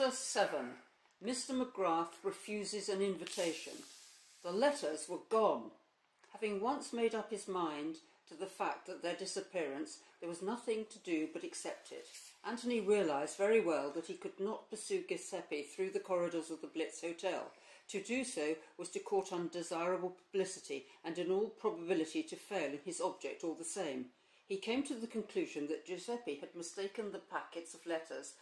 Chapter 7. Mr. McGrath refuses an invitation. The letters were gone. Having once made up his mind to the fact that their disappearance, there was nothing to do but accept it. Anthony realised very well that he could not pursue Giuseppe through the corridors of the Blitz Hotel. To do so was to court undesirable publicity and in all probability to fail in his object all the same. He came to the conclusion that Giuseppe had mistaken the packets of letters,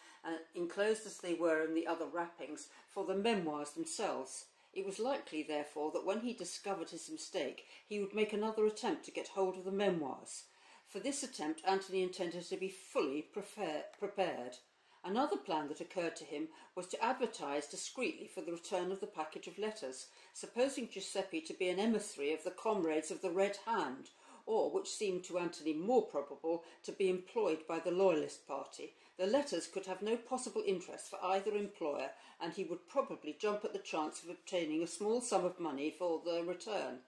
enclosed as they were in the other wrappings, for the memoirs themselves. It was likely, therefore, that when he discovered his mistake, he would make another attempt to get hold of the memoirs. For this attempt Anthony intended to be fully prepared. Another plan that occurred to him was to advertise discreetly for the return of the package of letters, supposing Giuseppe to be an emissary of the comrades of the Red Hand, or, which seemed to Anthony more probable, to be employed by the Loyalist party. The letters could have no possible interest for either employer, and he would probably jump at the chance of obtaining a small sum of money for the return.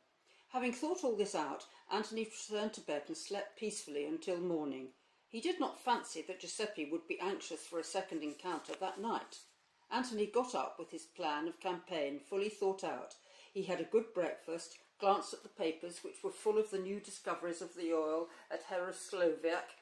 Having thought all this out, Anthony returned to bed and slept peacefully until morning. He did not fancy that Giuseppe would be anxious for a second encounter that night. Anthony got up with his plan of campaign fully thought out. He had a good breakfast, glanced at the papers, which were full of the new discoveries of the oil at Herosloviak,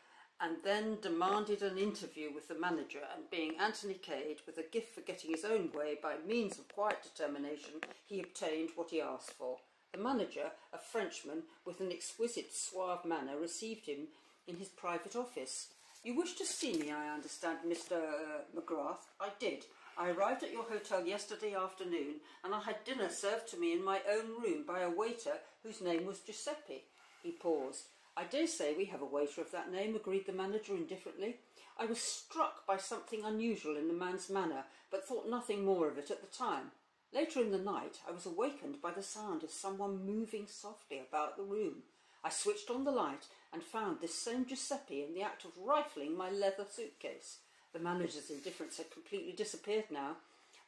and then demanded an interview with the manager, and being Anthony Cade, with a gift for getting his own way by means of quiet determination, he obtained what he asked for. The manager, a Frenchman with an exquisite suave manner, received him in his private office. "You wish to see me, I understand, Mr. McGrath?" "I did. I arrived at your hotel yesterday afternoon, and I had dinner served to me in my own room by a waiter whose name was Giuseppe." He paused. "I dare say we have a waiter of that name," agreed the manager indifferently. "I was struck by something unusual in the man's manner, but thought nothing more of it at the time. Later in the night I was awakened by the sound of someone moving softly about the room. I switched on the light and found this same Giuseppe in the act of rifling my leather suitcase." The manager's indifference had completely disappeared now.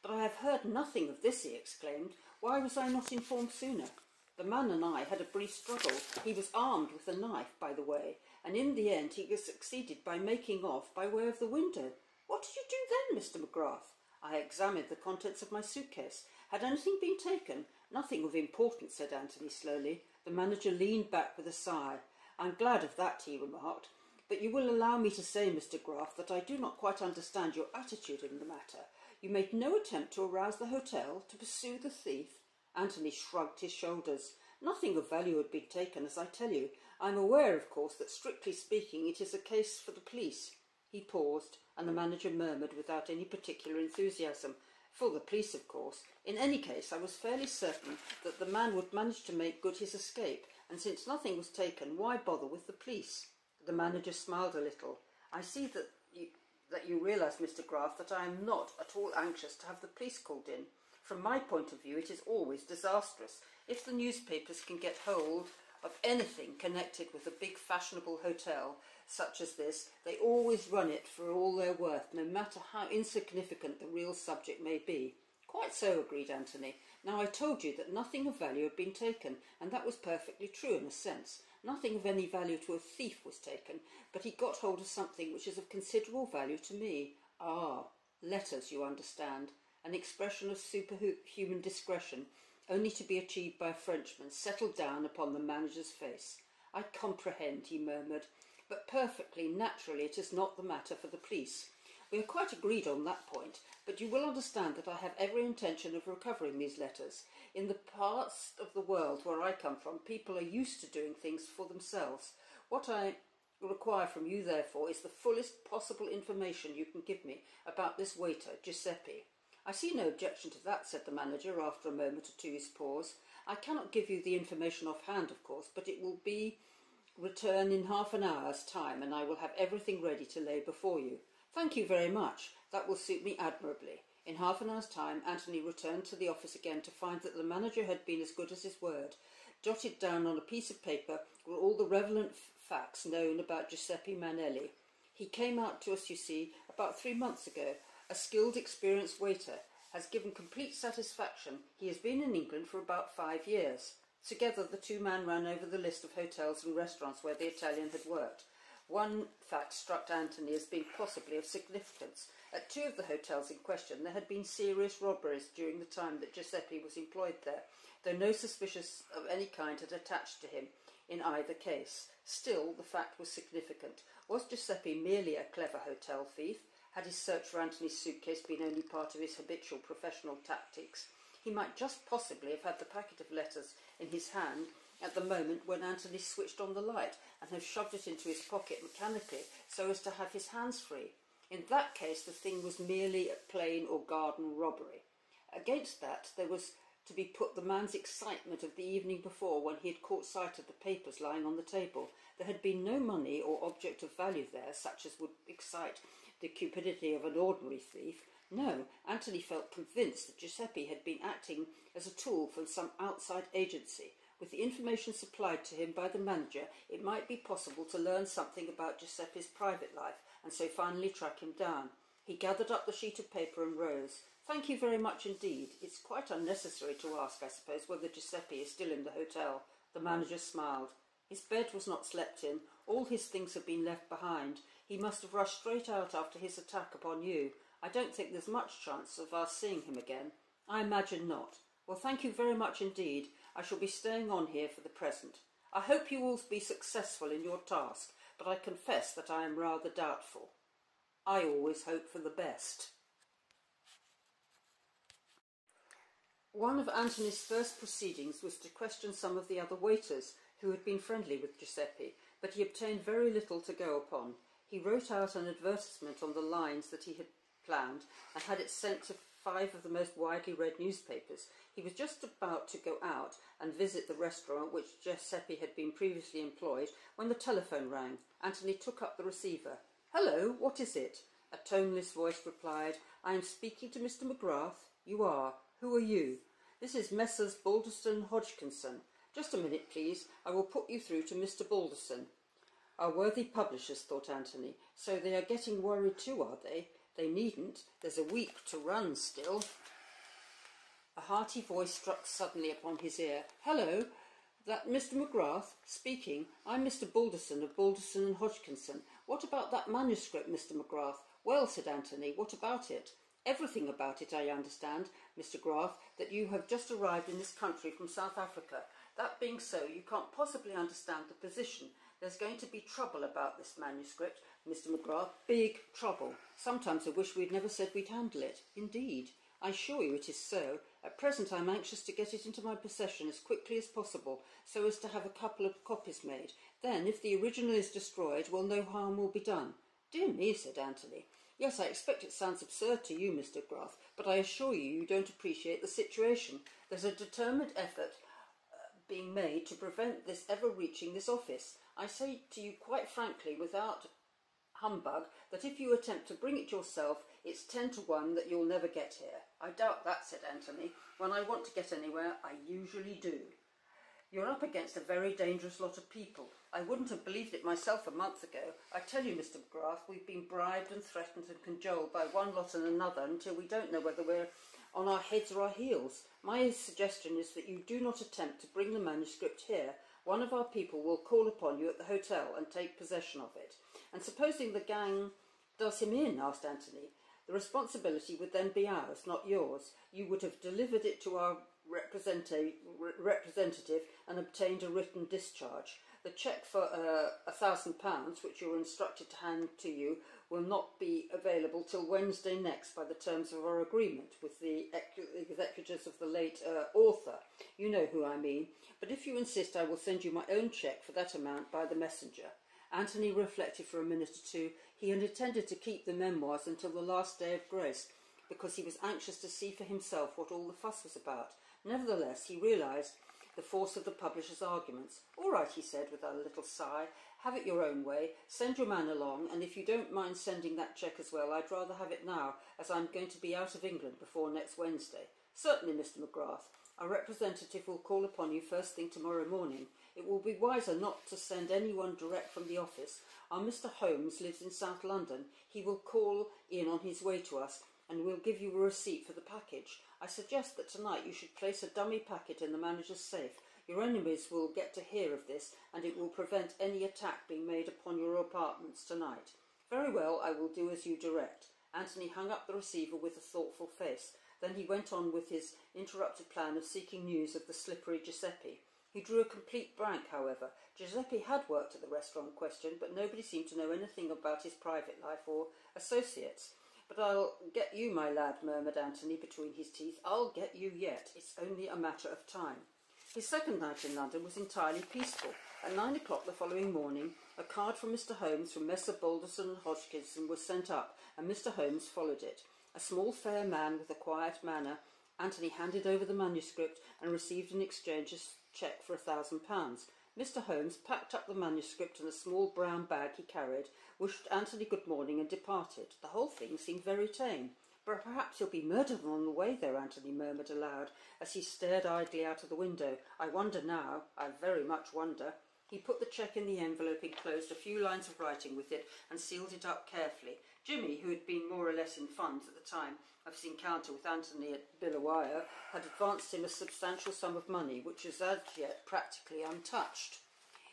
"But I have heard nothing of this," he exclaimed. "Why was I not informed sooner? The man and I had a brief struggle. He was armed with a knife, by the way, and in the end he succeeded by making off by way of the window." "What did you do then, Mr. McGrath?" "I examined the contents of my suitcase. Had anything been taken?" "Nothing of importance," said Anthony slowly. The manager leaned back with a sigh. "I'm glad of that," he remarked. "But you will allow me to say, Mr. Graff, that I do not quite understand your attitude in the matter. You made no attempt to arouse the hotel, to pursue the thief?" Anthony shrugged his shoulders. "Nothing of value had been taken, as I tell you. I am aware, of course, that strictly speaking it is a case for the police." He paused, and the manager murmured without any particular enthusiasm, "For the police, of course. In any case, I was fairly certain that the man would manage to make good his escape, and since nothing was taken, why bother with the police?" The manager smiled a little. "I see that you realise, Mr. Graff, that I am not at all anxious to have the police called in. From my point of view, it is always disastrous. If the newspapers can get hold of anything connected with a big fashionable hotel such as this, they always run it for all they're worth, no matter how insignificant the real subject may be." "Quite so," agreed Anthony. "Now I told you that nothing of value had been taken, and that was perfectly true in a sense. Nothing of any value to a thief was taken, but he got hold of something which is of considerable value to me." "Ah, letters, you understand. An expression of superhuman discretion, only to be achieved by a Frenchman, settled down upon the manager's face. "I comprehend," he murmured, "but perfectly naturally it is not the matter for the police. We are quite agreed on that point, but you will understand that I have every intention of recovering these letters. In the parts of the world where I come from, people are used to doing things for themselves. What I require from you, therefore, is the fullest possible information you can give me about this waiter, Giuseppe." "I see no objection to that," said the manager, after a moment or two's pause. "I cannot give you the information offhand, of course, but it will be return in half an hour's time, and I will have everything ready to lay before you." "Thank you very much. That will suit me admirably." In half an hour's time Anthony returned to the office again to find that the manager had been as good as his word. Jotted down on a piece of paper were all the relevant facts known about Giuseppe Manelli. "He came out to us, you see, about 3 months ago. A skilled, experienced waiter. Has given complete satisfaction. He has been in England for about 5 years." Together the two men ran over the list of hotels and restaurants where the Italian had worked. One fact struck Anthony as being possibly of significance. At 2 of the hotels in question there had been serious robberies during the time that Giuseppe was employed there, though no suspicion of any kind had attached to him in either case. Still, the fact was significant. Was Giuseppe merely a clever hotel thief? Had his search for Anthony's suitcase been only part of his habitual professional tactics? He might just possibly have had the packet of letters in his hand at the moment when Anthony switched on the light and have shoved it into his pocket mechanically so as to have his hands free. In that case, the thing was merely a plain or garden robbery. Against that, there was to be put the man's excitement of the evening before when he had caught sight of the papers lying on the table. There had been no money or object of value there, such as would excite the cupidity of an ordinary thief. No, Anthony felt convinced that Giuseppe had been acting as a tool for some outside agency. With the information supplied to him by the manager, it might be possible to learn something about Giuseppe's private life, and so finally track him down. He gathered up the sheet of paper and rose. "Thank you very much indeed. It's quite unnecessary to ask, I suppose, whether Giuseppe is still in the hotel." The manager smiled. His bed was not slept in. All his things had been left behind. He must have rushed straight out after his attack upon you. I don't think there's much chance of our seeing him again. I imagine not. Well, thank you very much indeed. I shall be staying on here for the present. I hope you will be successful in your task, but I confess that I am rather doubtful. I always hope for the best. One of Anthony's first proceedings was to question some of the other waiters who had been friendly with Giuseppe, but he obtained very little to go upon. He wrote out an advertisement on the lines that he had planned and had it sent to 5 of the most widely read newspapers. He was just about to go out and visit the restaurant which Giuseppe had been previously employed when the telephone rang. Anthony took up the receiver. "Hello, what is it?" A toneless voice replied. "I am speaking to Mr. McGrath." "You are. Who are you?" "This is Messrs. Balderston and Hodgkinson. Just a minute, please. I will put you through to Mr. Balderston." Our worthy publishers, thought Anthony. So they are getting worried too, are they? They needn't. There's a week to run still. A hearty voice struck suddenly upon his ear. "Hello, that Mr. McGrath? Speaking. I'm Mr. Balderson of Balderson and Hodgkinson. What about that manuscript, Mr. McGrath?" "Well," said Anthony, "what about it?" "Everything about it, I understand, Mr. Graff, that you have just arrived in this country from South Africa. That being so, you can't possibly understand the position. There's going to be trouble about this manuscript, Mr. McGrath, big trouble. Sometimes I wish we'd never said we'd handle it. Indeed, I assure you it is so. At present I'm anxious to get it into my possession as quickly as possible, so as to have a couple of copies made. Then, if the original is destroyed, well, no harm will be done." "Dear me," said Anthony. "Yes, I expect it sounds absurd to you, Mr. Graff, but I assure you you don't appreciate the situation. There's a determined effort being made to prevent this ever reaching this office. I say to you quite frankly, without humbug, that if you attempt to bring it yourself, it's 10 to 1 that you'll never get here." "I doubt that," said Anthony. "When I want to get anywhere, I usually do." "You're up against a very dangerous lot of people. I wouldn't have believed it myself a month ago. I tell you, Mr. McGrath, we've been bribed and threatened and cajoled by one lot and another until we don't know whether we're on our heads or our heels. My suggestion is that you do not attempt to bring the manuscript here. One of our people will call upon you at the hotel and take possession of it." "And supposing the gang does him in?" asked Anthony. "The responsibility would then be ours, not yours. You would have delivered it to our representative and obtained a written discharge. The cheque for £1,000, which you were instructed to hand to you, will not be available till Wednesday next by the terms of our agreement with the executors of the late author. You know who I mean. But if you insist, I will send you my own cheque for that amount by the messenger." Anthony reflected for a minute or two. He had intended to keep the memoirs until the last day of grace, because he was anxious to see for himself what all the fuss was about. Nevertheless, he realised the force of the publisher's arguments. "All right," he said with a little sigh. "Have it your own way. Send your man along, and if you don't mind sending that cheque as well, I'd rather have it now, as I'm going to be out of England before next Wednesday." "Certainly, Mr. McGrath. Our representative will call upon you first thing tomorrow morning. It will be wiser not to send anyone direct from the office. Our Mr. Holmes lives in South London. He will call in on his way to us, and will give you a receipt for the package. I suggest that tonight you should place a dummy packet in the manager's safe. Your enemies will get to hear of this, and it will prevent any attack being made upon your apartments tonight." "Very well, I will do as you direct." Anthony hung up the receiver with a thoughtful face. Then he went on with his interrupted plan of seeking news of the slippery Giuseppe. He drew a complete blank, however. Giuseppe had worked at the restaurant in question, but nobody seemed to know anything about his private life or associates. "But I'll get you, my lad," murmured Anthony between his teeth. "I'll get you yet. It's only a matter of time." His second night in London was entirely peaceful. At 9 o'clock the following morning, a card from Mr. Holmes from Messrs. Balderson and Hodgkinson was sent up, and Mr. Holmes followed it. A small, fair man with a quiet manner, Anthony handed over the manuscript and received in exchange a cheque for £1,000. Mr. Holmes packed up the manuscript in a small brown bag he carried, wished Anthony good morning and departed. The whole thing seemed very tame. "But perhaps he'll be murdered on the way there," Anthony murmured aloud as he stared idly out of the window. "I wonder now, I very much wonder." He put the cheque in the envelope, enclosed a few lines of writing with it, and sealed it up carefully. Jimmy, who had been more or less in funds at the time of his encounter with Anthony at Bulawayo, had advanced him a substantial sum of money, which was as yet practically untouched.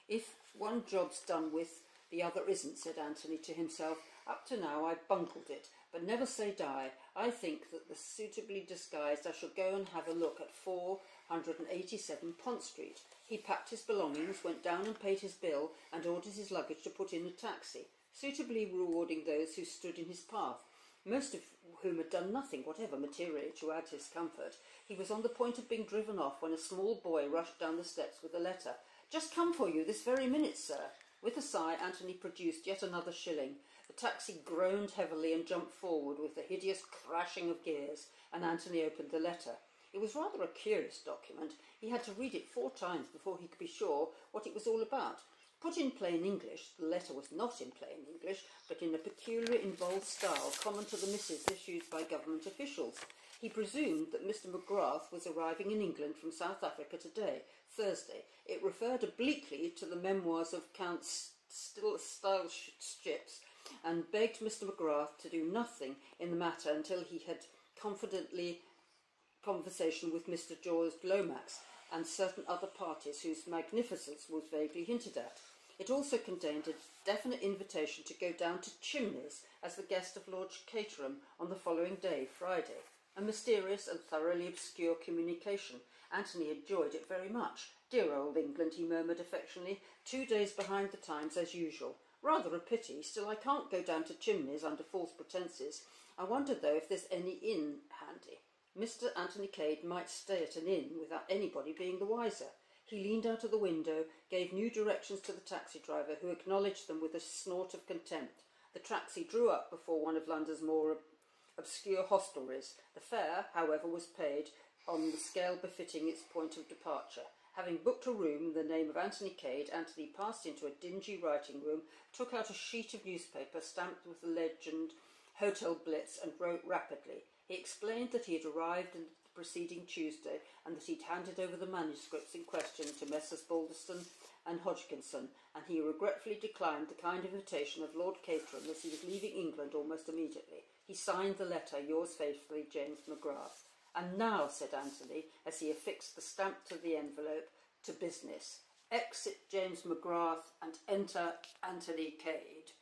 "If one job's done with, the other isn't," said Anthony to himself. "Up to now I've bungled it, but never say die. I think that the suitably disguised I shall go and have a look at 487 Pont Street." He packed his belongings, went down and paid his bill, and ordered his luggage to put in a taxi, suitably rewarding those who stood in his path, most of whom had done nothing whatever materially to add to his comfort. He was on the point of being driven off when a small boy rushed down the steps with a letter. "Just come for you this very minute, sir." With a sigh, Anthony produced yet another shilling. The taxi groaned heavily and jumped forward with a hideous crashing of gears, and Anthony opened the letter. It was rather a curious document. He had to read it 4 times before he could be sure what it was all about. Put in plain English, the letter was not in plain English, but in a peculiar involved style common to the missives issued by government officials. He presumed that Mr. McGrath was arriving in England from South Africa today, Thursday. It referred obliquely to the memoirs of Count Stilschips, and begged Mr. McGrath to do nothing in the matter until he had conversation with Mr. George Lomax and certain other parties whose magnificence was vaguely hinted at. It also contained a definite invitation to go down to Chimneys as the guest of Lord Caterham on the following day, Friday. A mysterious and thoroughly obscure communication. Anthony enjoyed it very much. "Dear old England," he murmured affectionately, 2 days behind the times as usual. "Rather a pity, still I can't go down to Chimneys under false pretences. I wonder, though, if there's any inn handy. Mr. Anthony Cade might stay at an inn without anybody being the wiser." He leaned out of the window, gave new directions to the taxi driver, who acknowledged them with a snort of contempt. The taxi drew up before one of London's more obscure hostelries. The fare, however, was paid on the scale befitting its point of departure. Having booked a room in the name of Anthony Cade, Anthony passed into a dingy writing room, took out a sheet of newspaper stamped with the legend Hotel Blitz, and wrote rapidly. He explained that he had arrived on the preceding Tuesday and that he'd handed over the manuscripts in question to Messrs. Balderson and Hodgkinson, and he regretfully declined the kind invitation of Lord Caterham as he was leaving England almost immediately. He signed the letter, "Yours faithfully, James McGrath." "And now," said Anthony, as he affixed the stamp to the envelope, "to business. Exit James McGrath and enter Anthony Cade."